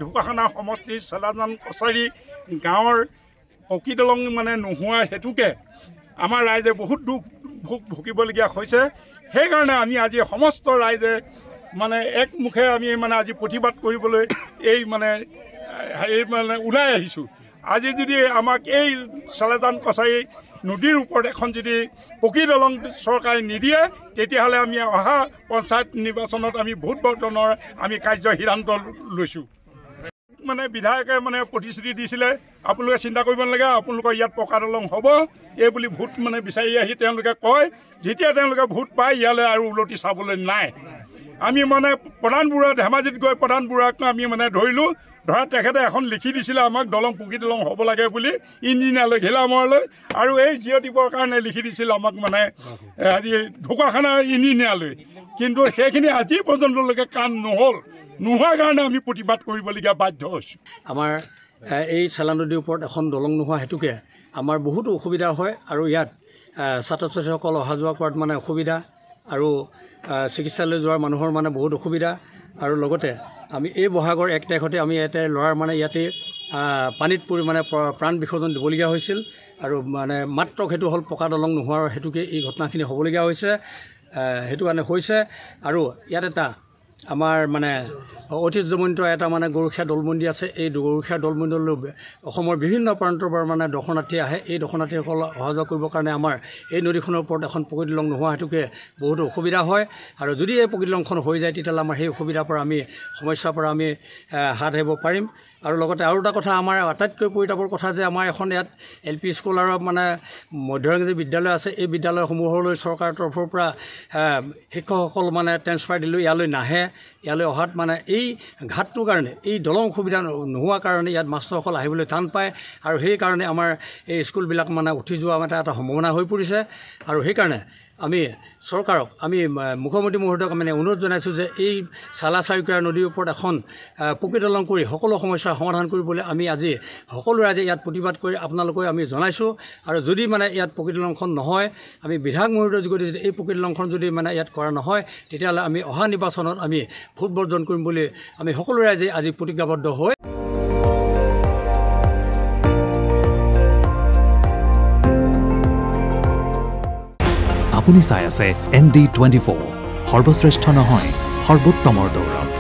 ঢুকাখানা সমষ্টিৰ চালাজান কছাৰী গাঁৱৰ পকী দলং মানে নোহোৱা হেতুকে আমাৰ ৰাইজে বহুত দুখ ভুগিবলগীয়া হৈছে। সেইকাৰণে আমি আজি সমস্ত ৰাইজে মানে একমুখে আমি মানে আজি প্ৰতিবাদ কৰিবলৈ এই মানে ওলাই আহিছোঁ। আজি যদি আমাক এই চালাজান কছাৰী নদীৰ ওপৰত এখন যদি পকী দলং চৰকাৰে নিদিয়ে তেতিয়াহ'লে আমি অহা পঞ্চায়ত নিৰ্বাচনত আমি ভোট বৰ্তনৰ আমি কাৰ্য সিদ্ধান্ত লৈছোঁ। মানে বিধায়কে মানে প্ৰতিশ্ৰুতি দিছিলে আপোনালোকে চিন্তা কৰিব নালাগে, আপোনালোকৰ ইয়াত পকা দলং হ'ব এই বুলি ভোট মানে বিচাৰি আহি তেওঁলোকে কয়। যেতিয়া তেওঁলোকে ভোট পায় ইয়ালৈ আৰু উলটি চাবলৈ নাই। আমি মানে প্ৰধান বুঢ়া ধেমাজিত গৈ প্ৰধান বুঢ়াক আমি মানে ধৰিলোঁ। ধৰা তেখেতে এখন লিখি দিছিলে আমাক দলং পকী দলং হ'ব লাগে বুলি ইঞ্জিনিয়াৰলৈ ঘিলামৰলৈ, আৰু এই জিঅ' টিপৰ কাৰণে লিখি দিছিল আমাক মানে হেৰি ঢকুৱাখানাৰ ইঞ্জিনিয়াৰলৈ। কিন্তু সেইখিনি আজি পৰ্যন্তলৈকে কাম নোহোৱাৰ কাৰণে আমি প্ৰতিবাদ কৰিবলগীয়া বাধ্য হৈছোঁ। আমাৰ এই চালা নদীৰ ওপৰত এখন দলং নোহোৱা হেতুকে আমাৰ বহুতো অসুবিধা হয়, আৰু ইয়াত ছাত্ৰ ছাত্ৰীসকল অহা যোৱা কৰাত মানে অসুবিধা, আৰু চিকিৎসালয় যোৱাৰ মানুহৰ মানে বহুত অসুবিধা। আৰু লগতে আমি এই বহাগৰ 1 তাৰিখতে আমি ইয়াতে ল'ৰাৰ মানে ইয়াতে পানীত পৰি মানে প্ৰাণ বিসৰ্জন দিবলগীয়া হৈছিল, আৰু মানে মাত্ৰ সেইটো হ'ল পকা দলং নোহোৱাৰ হেতুকে এই ঘটনাখিনি হ'বলগীয়া হৈছে। সেইটো কাৰণে হৈছে। আৰু ইয়াত এটা আমাৰ মানে ঐতিহ্যমণ্ডিত এটা মানে গৰুখীয়া দৌলমন্দিৰ আছে। এই গৰুখীয়া দৌলমন্দিৰলৈ অসমৰ বিভিন্ন প্ৰান্তৰ পৰা মানে দৰ্শনাৰ্থী আহে। এই দৰ্শনাৰ্থীসকল অহা যোৱা কৰিবৰ কাৰণে আমাৰ এই নদীখনৰ ওপৰত এখন পকী দলং নোহোৱা হেতুকে বহুতো অসুবিধা হয়। আৰু যদি এই পকী দলংখন হৈ যায় তেতিয়াহ'লে আমাৰ সেই অসুবিধাৰ পৰা আমি সমস্যাৰ পৰা আমি হাত সাৰিব পাৰিম। আৰু লগতে আৰু এটা কথা, আমাৰ আটাইতকৈ পৰিতাপৰ কথা যে আমাৰ এখন ইয়াত LP স্কুল আৰু মানে মধ্যইংৰাজী বিদ্যালয় আছে। এই বিদ্যালয়সমূহলৈ চৰকাৰৰ তৰফৰ পৰা শিক্ষকসকল মানে ট্ৰেন্সফাৰ দিলেও ইয়ালৈ নাহে। ইয়ালৈ অহাত মানে এই ঘাটটোৰ কাৰণে, এই দলং সুবিধা নোহোৱাৰ কাৰণে ইয়াত মাষ্টৰসকল আহিবলৈ টান পায়, আৰু সেইকাৰণে আমাৰ এই স্কুলবিলাক মানে উঠি যোৱা এটা সম্ভাৱনা হৈ পৰিছে। আৰু সেইকাৰণে আমি চৰকাৰক, আমি মুখ্যমন্ত্ৰী মহোদয়ক মানে অনুৰোধ জনাইছোঁ যে এই চালা চাৰিকুৰা নদীৰ ওপৰত এখন পকী দলং কৰি সকলো সমস্যাৰ সমাধান কৰিবলৈ আমি আজি সকলো ৰাইজে ইয়াত প্ৰতিবাদ কৰি আপোনালোকে আমি জনাইছোঁ। আৰু যদি মানে ইয়াত পকী দলংখন নহয়, আমি বিধায়ক মহোদয়ৰ যোগেদি যদি এই পকী দলংখন যদি মানে ইয়াত কৰা নহয় তেতিয়াহ'লে আমি অহা নিৰ্বাচনত আমি ভোট বৰ্জন কৰিম বুলি আমি সকলো ৰাইজে আজি প্ৰতিজ্ঞাবদ্ধ হৈ আপুনি চাই আছে ND24, সৰ্বশ্ৰেষ্ঠ নহয় সৰ্বোত্তমৰ দৌৰ।